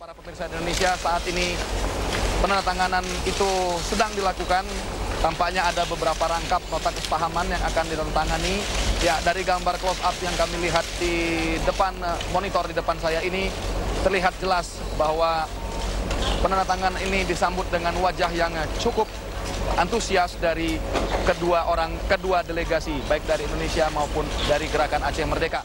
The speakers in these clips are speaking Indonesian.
Para pemirsa Indonesia, saat ini penandatanganan itu sedang dilakukan. Tampaknya ada beberapa rangkap nota kesepahaman yang akan ditandatangani. Ya, dari gambar close up yang kami lihat di depan monitor di depan saya ini terlihat jelas bahwa penandatanganan ini disambut dengan wajah yang cukup antusias dari kedua delegasi, baik dari Indonesia maupun dari Gerakan Aceh Merdeka.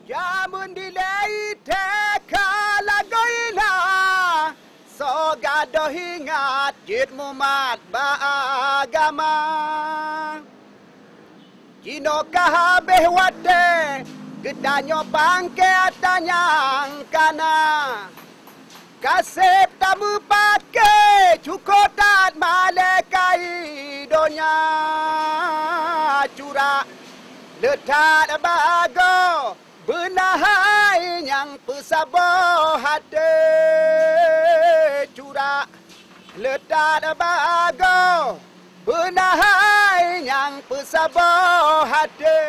Jamun dilai teka lagoina so gadoh ingat jid mumat baagama Cino kahabeh wate gedanyo pangke atanyang kana kasep tamu pake cukotat malekai donya curak letat bago benahai yang pesabo hati curak letak bago benahai yang pesabo hati.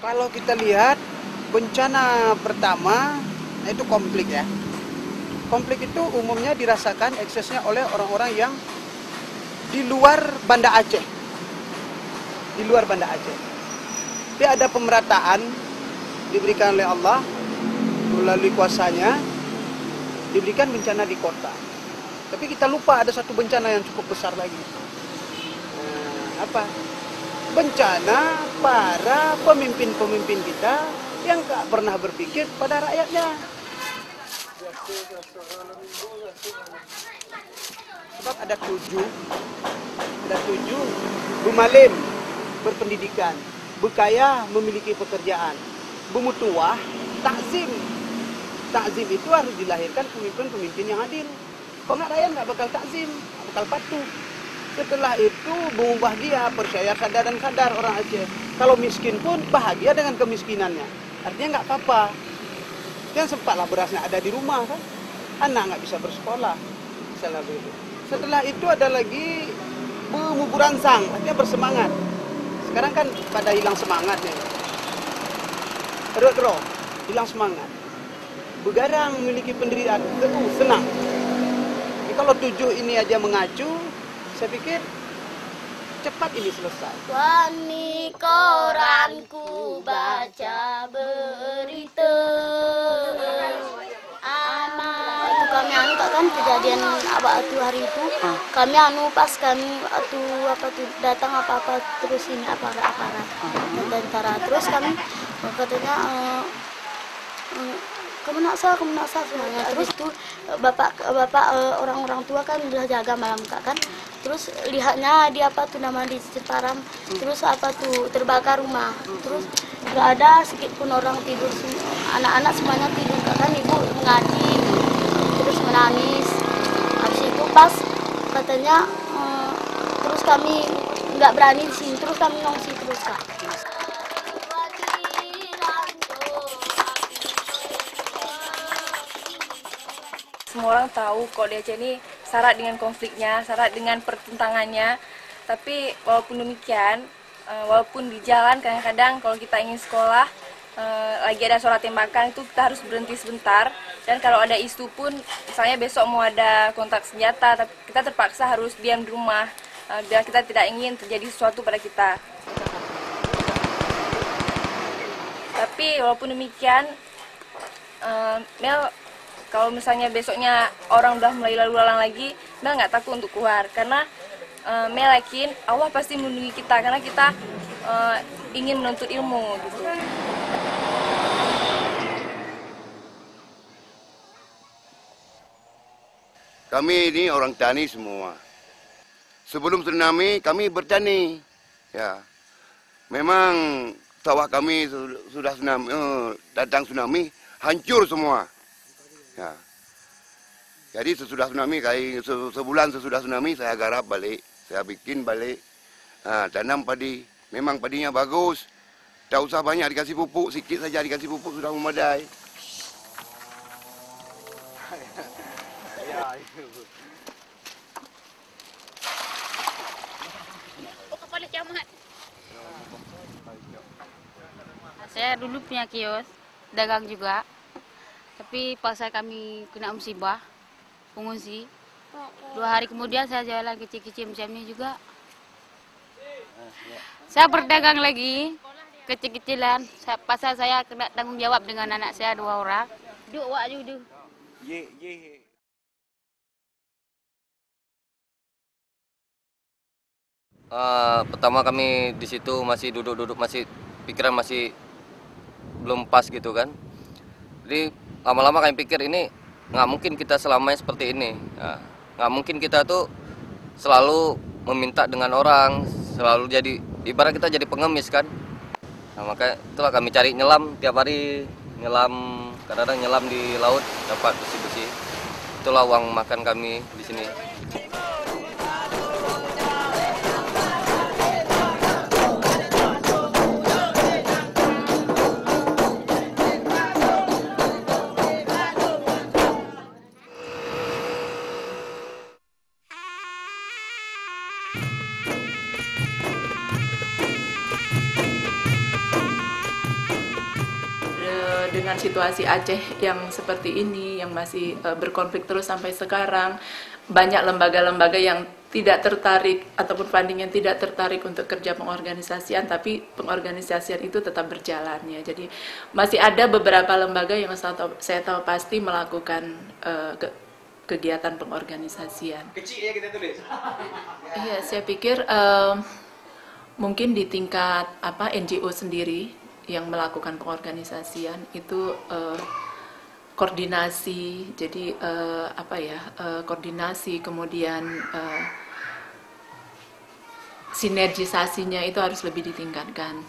Kalau kita lihat bencana pertama itu konflik ya. Konflik itu umumnya dirasakan eksesnya oleh orang-orang yang di luar Banda Aceh. Di luar Banda Aceh. Tapi ada pemerataan diberikan oleh Allah melalui kuasanya, diberikan bencana di kota. Tapi kita lupa ada satu bencana yang cukup besar lagi. Apa? Bencana para pemimpin-pemimpin kita yang gak pernah berpikir pada rakyatnya. Sebab ada tujuh Bumalim berpendidikan, Bekaya memiliki pekerjaan, Bumutuah takzim. Takzim itu harus dilahirkan pemimpin-pemimpin yang adil. Kalau nggak rakyat nggak bakal takzim, nggak bakal patuh. Setelah itu Bumi bahagia, percaya sadar dan sadar orang Aceh. Kalau miskin pun bahagia dengan kemiskinannya. Artinya nggak apa-apa. Yang sempatlah berasnya ada di rumah kan. Anak nggak bisa bersekolah. Misalnya begitu. Setelah itu ada lagi Bumuburansang, artinya bersemangat. Sekarang kan pada hilang semangatnya. Ro, hilang semangat. Begarang memiliki pendirian, senang. Jadi kalau tujuh ini aja mengacu, saya pikir cepat ini selesai. Wani koranku baca berita. Itu kami kan kejadian itu hari itu. Kami pas kami datang apa terus ini aparat tentara terus kami katanya kemenaksa semuanya. Terus itu bapak orang-orang tua kan udah jaga malam kan. Terus lihatnya di di Ciparam. Terus terbakar rumah. Terus nggak ada sedikit pun orang tidur. Anak-anak semuanya tidur kan, ibu mengaji terus menangis. Habis itu pas katanya terus kami nggak berani di sini. Terus kami ngungsi terus Kak. Semua orang tahu kalau di Aceh ini syarat dengan konfliknya, syarat dengan pertentangannya. Tapi walaupun demikian, walaupun di jalan kadang-kadang kalau kita ingin sekolah, lagi ada suara tembakan itu kita harus berhenti sebentar. Dan kalau ada isu pun, misalnya besok mau ada kontak senjata, tapi kita terpaksa harus diam di rumah, biar kita tidak ingin terjadi sesuatu pada kita. Tapi walaupun demikian, Mel, kalau misalnya besoknya orang udah mulai lalu lalang lagi, Mel nggak takut untuk keluar. Karena Mel yakin Allah pasti melindungi kita, karena kita ingin menuntut ilmu gitu. Kami ini orang tani semua. Sebelum tsunami kami bertani. Ya, memang sawah kami sudah datang tsunami hancur semua. Ya. Jadi sesudah tsunami, sebulan sesudah tsunami saya garap balik, saya bikin balik tanam padi. Memang padinya bagus. Tak usah banyak dikasih pupuk, sikit saja dikasih pupuk sudah memadai. Saya dulu punya kios, dagang juga. Tapi pas kami kena musibah, pengungsi. 2 hari kemudian saya jalan kecil-kecil macam ini juga. Saya berdagang lagi, kecil-kecilan. Pasal saya kena tanggung jawab dengan anak saya 2 orang. Duk, wak duduk. Pertama kami di situ masih duduk-duduk, masih pikiran masih belum pas gitu kan. Jadi lama-lama kami pikir ini nggak mungkin kita selamanya seperti ini. Nggak mungkin kita tuh selalu meminta dengan orang, selalu jadi ibarat kita jadi pengemis kan. Nah, makanya itulah kami cari nyelam tiap hari, nyelam kadang-kadang nyelam di laut dapat besi-besi. Itulah uang makan kami di sini. Dengan situasi Aceh yang seperti ini, yang masih berkonflik terus sampai sekarang, banyak lembaga-lembaga yang tidak tertarik ataupun funding yang tidak tertarik untuk kerja pengorganisasian, tapi pengorganisasian itu tetap berjalan ya. Jadi masih ada beberapa lembaga yang saya tahu pasti melakukan kegiatan pengorganisasian. Kecil ya kita tulis. Iya, saya pikir mungkin di tingkat NGO sendiri yang melakukan pengorganisasian itu koordinasi, jadi koordinasi, kemudian sinergisasinya itu harus lebih ditingkatkan.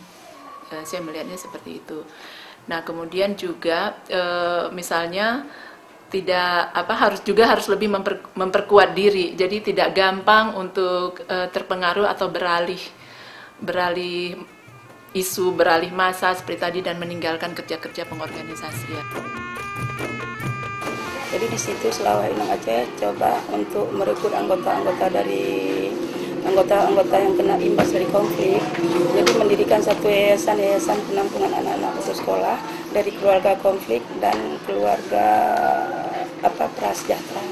Saya melihatnya seperti itu. Nah, kemudian juga misalnya harus lebih memperkuat diri, jadi tidak gampang untuk terpengaruh atau beralih isu, beralih masa seperti tadi, dan meninggalkan kerja-kerja pengorganisasian. Jadi di situ Selawat Inang Aceh coba untuk merekrut anggota-anggota yang kena imbas dari konflik. Jadi mendirikan satu yayasan penampungan anak-anak putus sekolah dari keluarga konflik dan keluarga prasejahtera.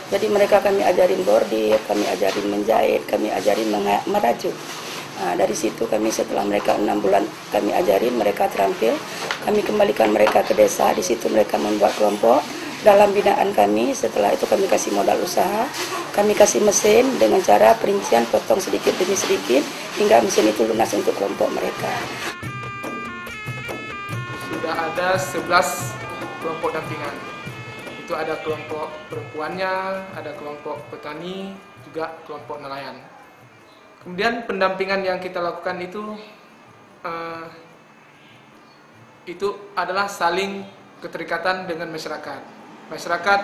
Jadi mereka kami ajarin bordir, kami ajarin menjahit, kami ajarin merajut. Nah, dari situ kami setelah mereka 6 bulan kami ajarin, mereka terampil, kami kembalikan mereka ke desa. Di situ mereka membuat kelompok dalam binaan kami. Setelah itu kami kasih modal usaha, kami kasih mesin dengan cara perincian potong sedikit demi sedikit hingga mesin itu lunas untuk kelompok mereka. Sudah ada 11 kelompok dampingan. Itu ada kelompok perempuannya, ada kelompok petani, juga kelompok nelayan. Kemudian pendampingan yang kita lakukan itu adalah saling keterikatan dengan masyarakat. Masyarakat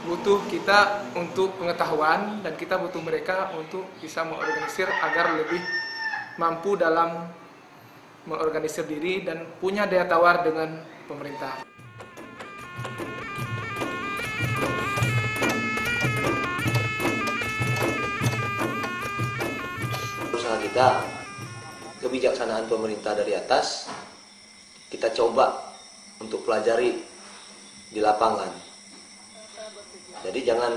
butuh kita untuk pengetahuan dan kita butuh mereka untuk bisa mengorganisir agar lebih mampu dalam mengorganisir diri dan punya daya tawar dengan pemerintah. Usaha kita, kebijaksanaan pemerintah dari atas, kita coba untuk pelajari di lapangan. Jadi jangan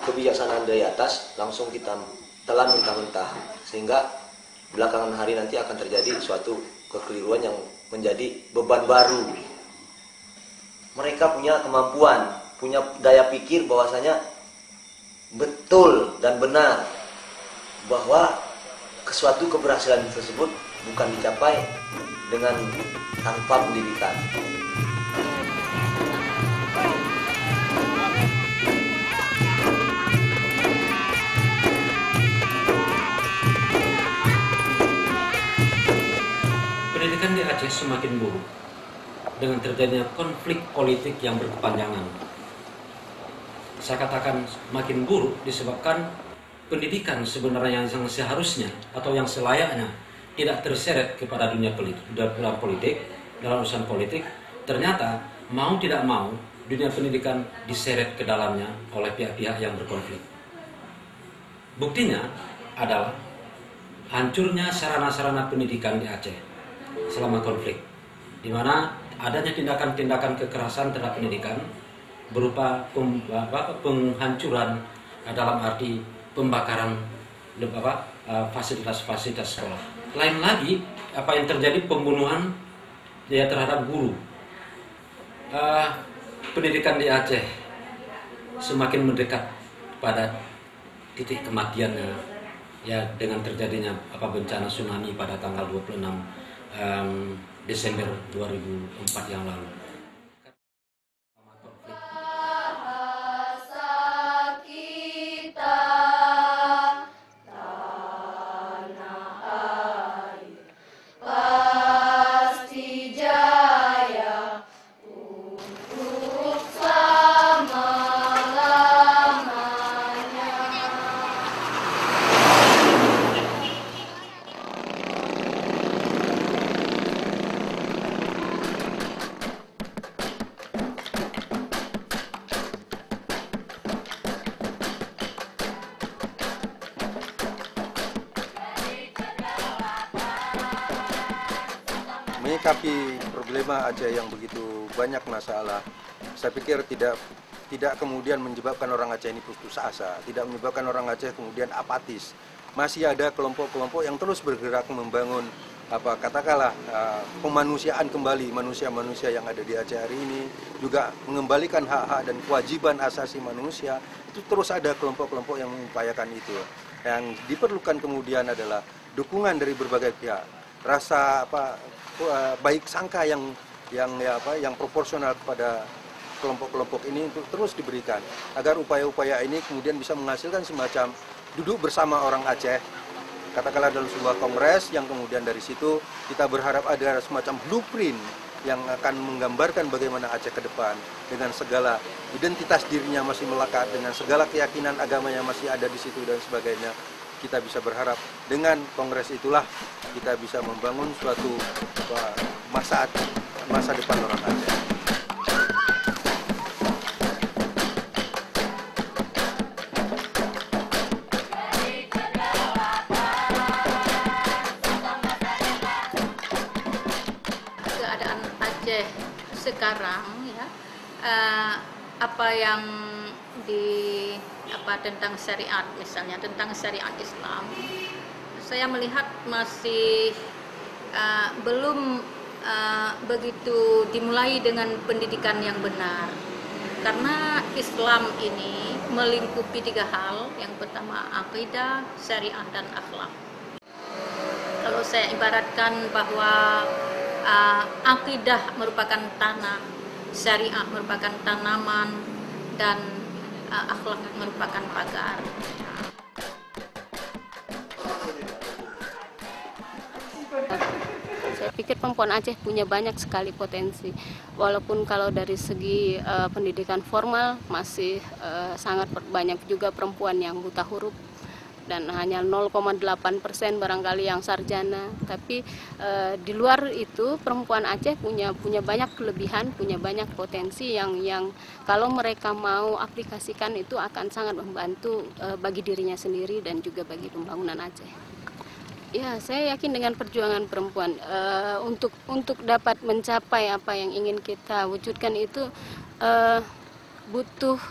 kebijaksanaan dari atas langsung kita telan mentah-mentah, sehingga belakangan hari nanti akan terjadi suatu kekeliruan yang menjadi beban baru. Mereka punya kemampuan, punya daya pikir bahwasanya betul dan benar bahwa suatu keberhasilan tersebut bukan dicapai dengan tanpa pendidikan. Pendidikan di Aceh semakin buruk dengan terjadinya konflik politik yang berkepanjangan. Saya katakan makin buruk disebabkan pendidikan sebenarnya yang seharusnya atau yang selayaknya tidak terseret kepada dunia politik, dalam urusan politik, ternyata mau tidak mau dunia pendidikan diseret ke dalamnya oleh pihak-pihak yang berkonflik. Buktinya adalah hancurnya sarana-sarana pendidikan di Aceh selama konflik, di mana adanya tindakan-tindakan kekerasan terhadap pendidikan berupa penghancuran dalam arti pembakaran fasilitas-fasilitas sekolah. Lain lagi apa yang terjadi pembunuhan terhadap guru. Pendidikan di Aceh semakin mendekat pada titik kematiannya ya dengan terjadinya bencana tsunami pada tanggal 26 Desember 2004 yang lalu. Menyikapi problema Aceh yang begitu banyak masalah, saya pikir tidak kemudian menyebabkan orang Aceh ini putus asa, tidak menyebabkan orang Aceh kemudian apatis. Masih ada kelompok-kelompok yang terus bergerak membangun katakanlah kemanusiaan kembali, manusia-manusia yang ada di Aceh hari ini, juga mengembalikan hak-hak dan kewajiban asasi manusia. Itu terus ada kelompok-kelompok yang mengupayakan itu. Yang diperlukan kemudian adalah dukungan dari berbagai pihak, rasa baik sangka yang proporsional kepada kelompok-kelompok ini untuk terus diberikan agar upaya-upaya ini kemudian bisa menghasilkan semacam duduk bersama orang Aceh, katakanlah dalam sebuah kongres yang kemudian dari situ kita berharap ada semacam blueprint yang akan menggambarkan bagaimana Aceh ke depan dengan segala identitas dirinya masih melekat, dengan segala keyakinan agamanya masih ada di situ dan sebagainya. Kita bisa berharap dengan kongres itulah kita bisa membangun suatu masa depan orang Aceh. Keadaan Aceh sekarang ya, apa yang tentang syariat, misalnya tentang syariat Islam, saya melihat masih belum begitu dimulai dengan pendidikan yang benar, karena Islam ini melingkupi 3 hal. Yang pertama akidah, syariat, dan akhlak. Kalau saya ibaratkan bahwa akidah merupakan tanah, syariat merupakan tanaman, dan akhlak merupakan pagar. Saya pikir perempuan Aceh punya banyak sekali potensi, walaupun kalau dari segi pendidikan formal masih sangat banyak juga perempuan yang buta huruf dan hanya 0,8% barangkali yang sarjana. Tapi di luar itu perempuan Aceh punya banyak kelebihan, punya banyak potensi yang kalau mereka mau aplikasikan itu akan sangat membantu bagi dirinya sendiri dan juga bagi pembangunan Aceh. Ya, saya yakin dengan perjuangan perempuan untuk dapat mencapai apa yang ingin kita wujudkan itu butuh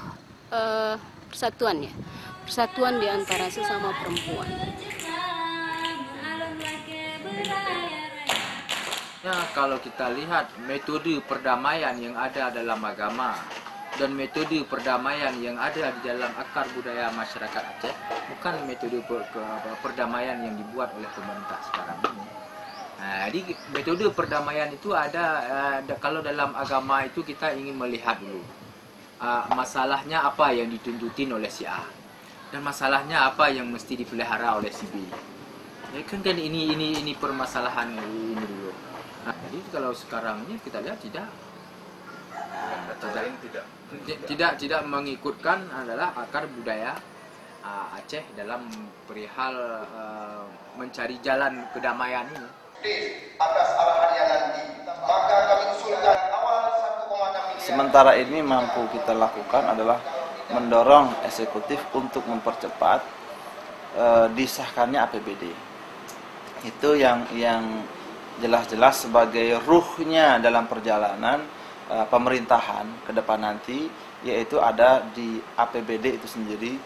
persatuan ya. Persatuan di antara sesama perempuan. Ya, kalau kita lihat metode perdamaian yang ada dalam agama dan metode perdamaian yang ada di dalam akar budaya masyarakat Aceh bukan metode perdamaian yang dibuat oleh pemerintah sekarang ini. Jadi metode perdamaian itu ada kalau dalam agama itu kita ingin melihat dulu masalahnya apa yang dituntutin oleh si A. Dan masalahnya apa yang mesti dipelihara oleh si B. Ya kan ini permasalahan ini dulu. Nah, jadi kalau sekarang ini kita lihat tidak mengikutkan adalah akar budaya Aceh dalam perihal mencari jalan kedamaian ini. Atas arahan yang nanti, maka kami usulkan awal 1,6 miliar. Sementara ini mampu kita lakukan adalah mendorong eksekutif untuk mempercepat disahkannya APBD. Itu yang jelas-jelas sebagai ruhnya dalam perjalanan pemerintahan ke depan nanti, yaitu ada di APBD itu sendiri,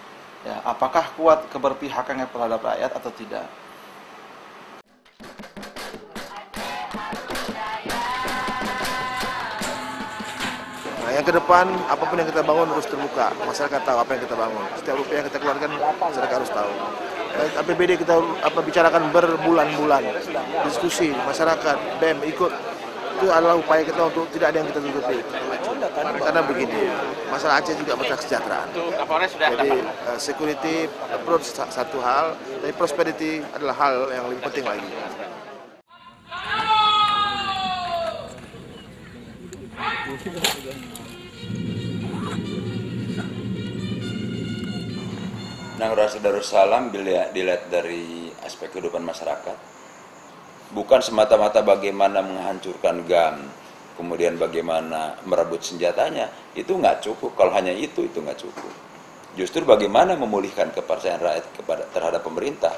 ya, apakah kuat keberpihakannya terhadap rakyat atau tidak. Nah, yang ke depan, apapun yang kita bangun harus terbuka. Masyarakat tahu apa yang kita bangun. Setiap rupiah yang kita keluarkan, masyarakat harus tahu. APBD kita bicarakan berbulan-bulan. Diskusi, masyarakat, BEM ikut. Itu adalah upaya kita untuk tidak ada yang kita tutupi. Karena begini, masalah Aceh juga masalah kesejahteraan. Jadi security approach satu hal, tapi prosperity adalah hal yang lebih penting lagi. Nanggroe Aceh Darussalam dilihat dari aspek kehidupan masyarakat, bukan semata-mata bagaimana menghancurkan GAM, kemudian bagaimana merebut senjatanya, itu nggak cukup. Kalau hanya itu nggak cukup. Justru bagaimana memulihkan kepercayaan rakyat terhadap pemerintah,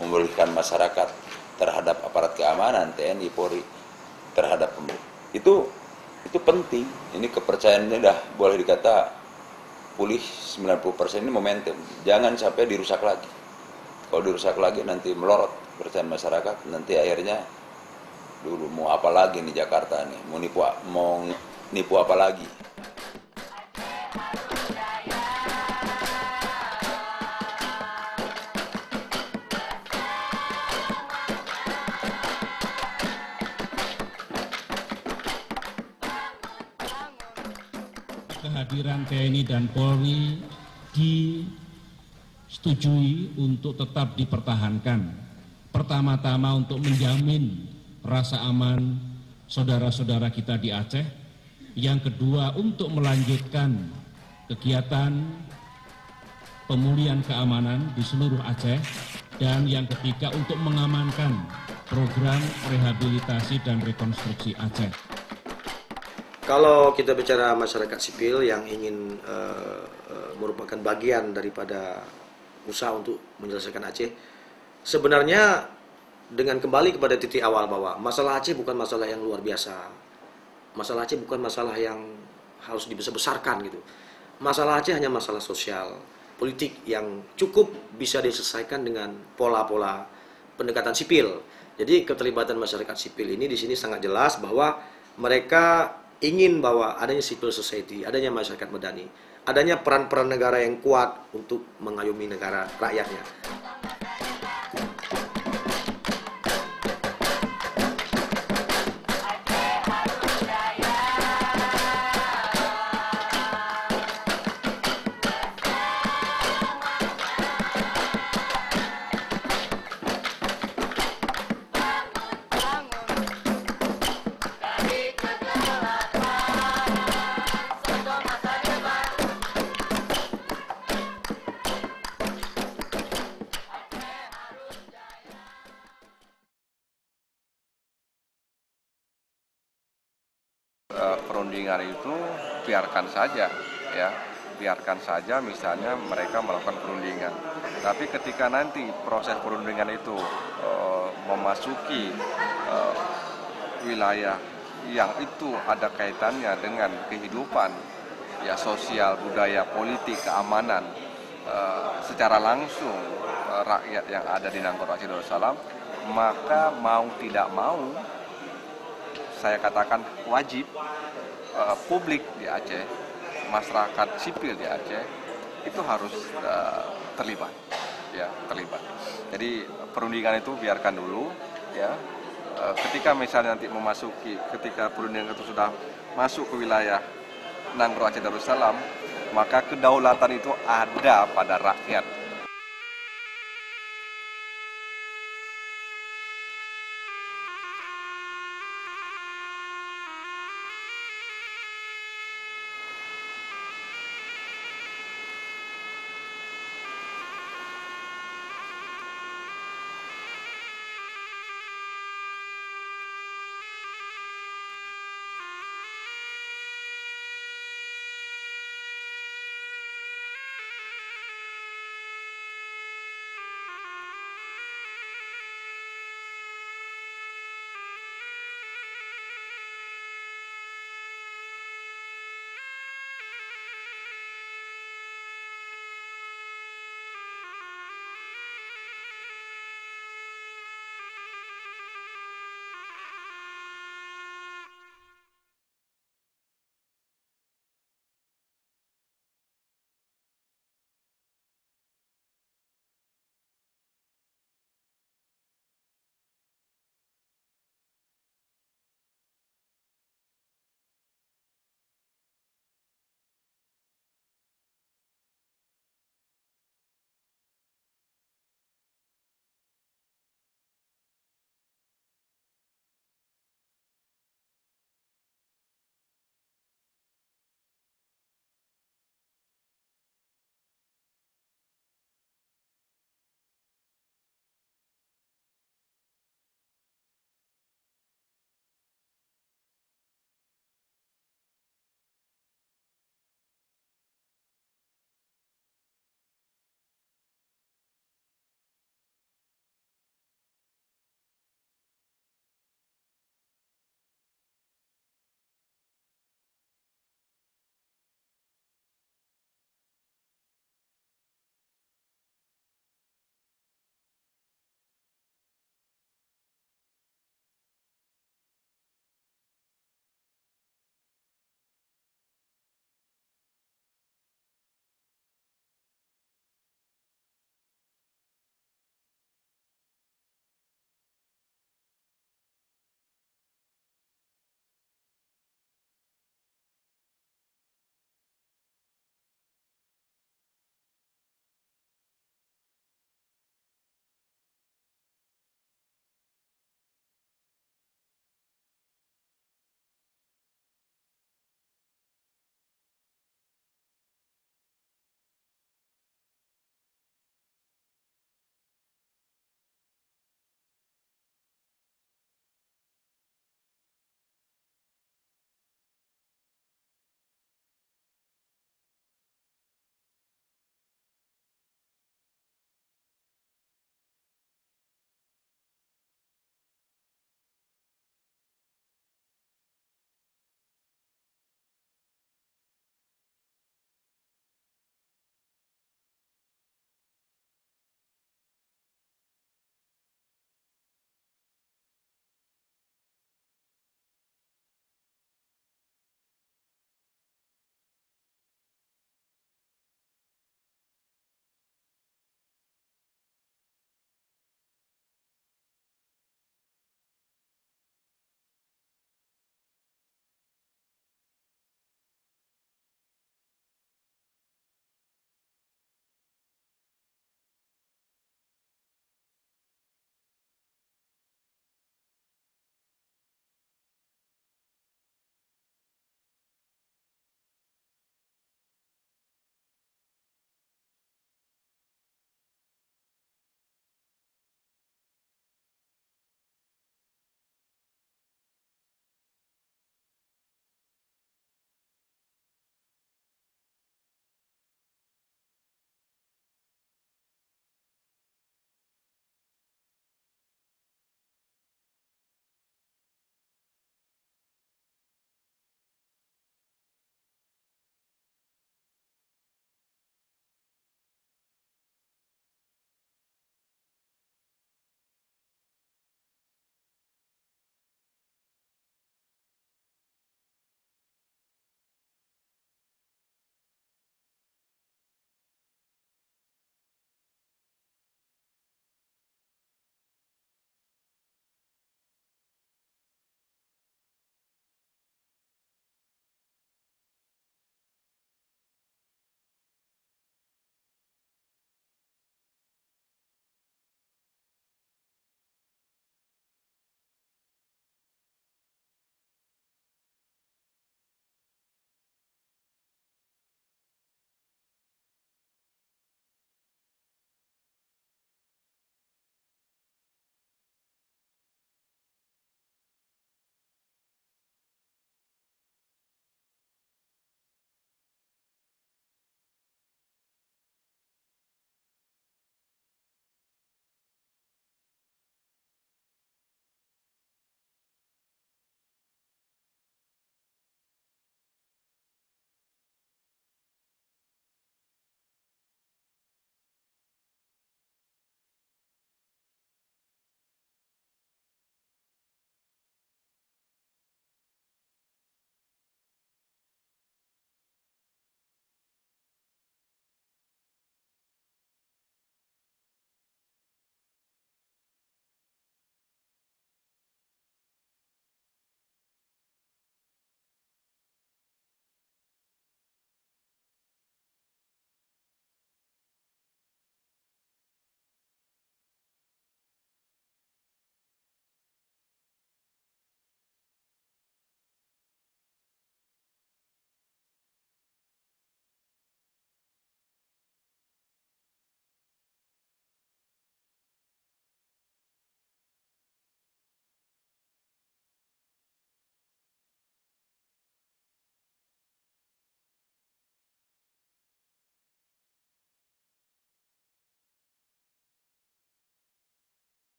memulihkan masyarakat terhadap aparat keamanan, TNI, Polri, terhadap pemerintah. Itu penting. Ini kepercayaannya dah boleh dikata pulih 90%, ini momentum. Jangan sampai dirusak lagi. Kalau dirusak lagi nanti melorot kepercayaan masyarakat, nanti akhirnya dulu mau apa lagi nih Jakarta nih, mau nipu apa lagi. Kehadiran TNI dan Polri disetujui untuk tetap dipertahankan. Pertama-tama untuk menjamin rasa aman saudara-saudara kita di Aceh. Yang kedua untuk melanjutkan kegiatan pemulihan keamanan di seluruh Aceh. Dan yang ketiga untuk mengamankan program rehabilitasi dan rekonstruksi Aceh. Kalau kita bicara masyarakat sipil yang ingin merupakan bagian daripada usaha untuk menyelesaikan Aceh, sebenarnya dengan kembali kepada titik awal bahwa masalah Aceh bukan masalah yang luar biasa. Masalah Aceh bukan masalah yang harus dibesar-besarkan gitu. Masalah Aceh hanya masalah sosial, politik yang cukup bisa diselesaikan dengan pola-pola pendekatan sipil. Jadi keterlibatan masyarakat sipil ini di sini sangat jelas bahwa mereka ingin bahwa adanya civil society, adanya masyarakat madani, adanya peran-peran negara yang kuat untuk mengayomi negara rakyatnya. Perundingan itu biarkan saja, ya, biarkan saja misalnya mereka melakukan perundingan. Tapi ketika nanti proses perundingan itu memasuki wilayah yang itu ada kaitannya dengan kehidupan, ya, sosial, budaya, politik, keamanan, secara langsung rakyat yang ada di Nanggroe Aceh Darussalam, maka mau tidak mau, saya katakan wajib, publik di Aceh, masyarakat sipil di Aceh itu harus terlibat, ya, terlibat. Jadi perundingan itu biarkan dulu, ya. Ketika misalnya nanti ketika perundingan itu sudah masuk ke wilayah Nanggroe Aceh Darussalam, maka kedaulatan itu ada pada rakyat.